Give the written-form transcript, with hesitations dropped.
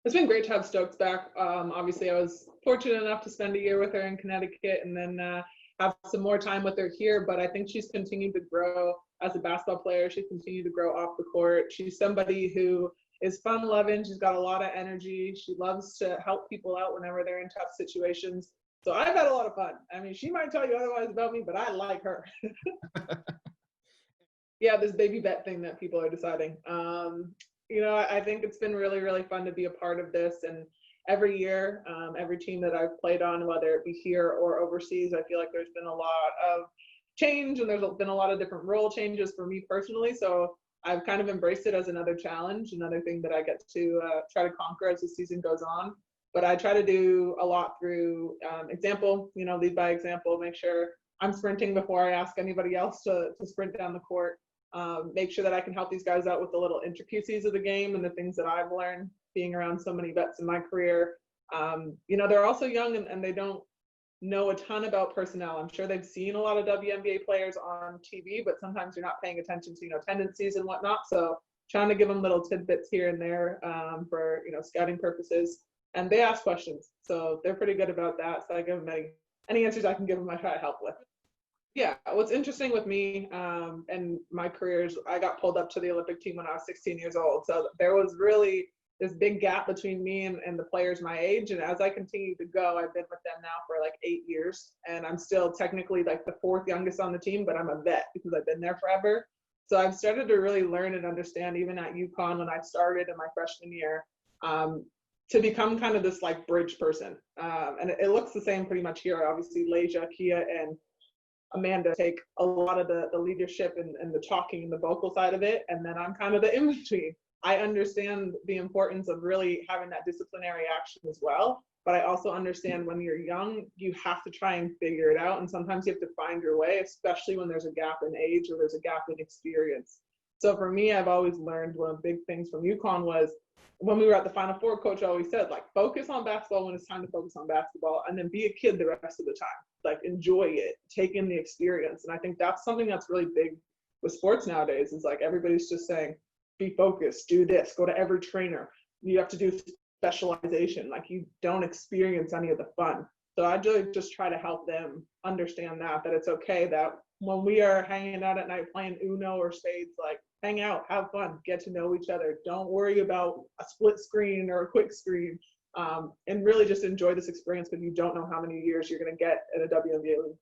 It's been great to have Stokes back. Obviously, I was fortunate enough to spend a year with her in Connecticut and then have some more time with her here. But I think she's continued to grow as a basketball player. She's continued to grow off the court. She's somebody who is fun-loving. She's got a lot of energy. She loves to help people out whenever they're in tough situations. So I've had a lot of fun. I mean, she might tell you otherwise about me, but I like her. Yeah, this baby bet thing that people are deciding. I think it's been really, really fun to be a part of this. And every year, every team that I've played on, whether it be here or overseas, I feel like there's been a lot of change and there's been a lot of different role changes for me personally. So I've kind of embraced it as another challenge, another thing that I get to try to conquer as the season goes on. But I try to do a lot through example, lead by example, make sure I'm sprinting before I ask anybody else to sprint down the court. Make sure that I can help these guys out with the little intricacies of the game and the things that I've learned being around so many vets in my career. They're also young and they don't know a ton about personnel. I'm sure they've seen a lot of WNBA players on TV, but sometimes you're not paying attention to, tendencies and whatnot. So trying to give them little tidbits here and there for, scouting purposes. And they ask questions. So they're pretty good about that. So I give them any answers I can give them, I try to help with. Yeah, what's interesting with me and my career is I got pulled up to the Olympic team when I was 16 years old. So there was really this big gap between me and the players my age. And as I continue to go, I've been with them now for like 8 years. And I'm still technically like the fourth youngest on the team, but I'm a vet because I've been there forever. So I've started to really learn and understand, even at UConn when I started in my freshman year, to become kind of this like bridge person. And it looks the same pretty much here. Obviously, Leja, Kiah, and Amanda take a lot of the leadership and the talking and the vocal side of it. And then I'm kind of the in-between. I understand the importance of really having that disciplinary action as well. But I also understand when you're young, you have to try and figure it out. And sometimes you have to find your way, especially when there's a gap in age or there's a gap in experience. So for me, I've always learned one of the big things from UConn was when we were at the Final Four, coach always said, like, focus on basketball when it's time to focus on basketball, and then be a kid the rest of the time. Like, enjoy it, take in the experience. And I think that's something that's really big with sports nowadays is like everybody's just saying, be focused, do this, go to every trainer. You have to do specialization. Like, you don't experience any of the fun. So I just try to help them understand that it's okay that when we are hanging out at night playing Uno or spades, like, hang out, have fun, get to know each other. Don't worry about a split screen or a quick screen, and really just enjoy this experience because you don't know how many years you're going to get in a WNBA league.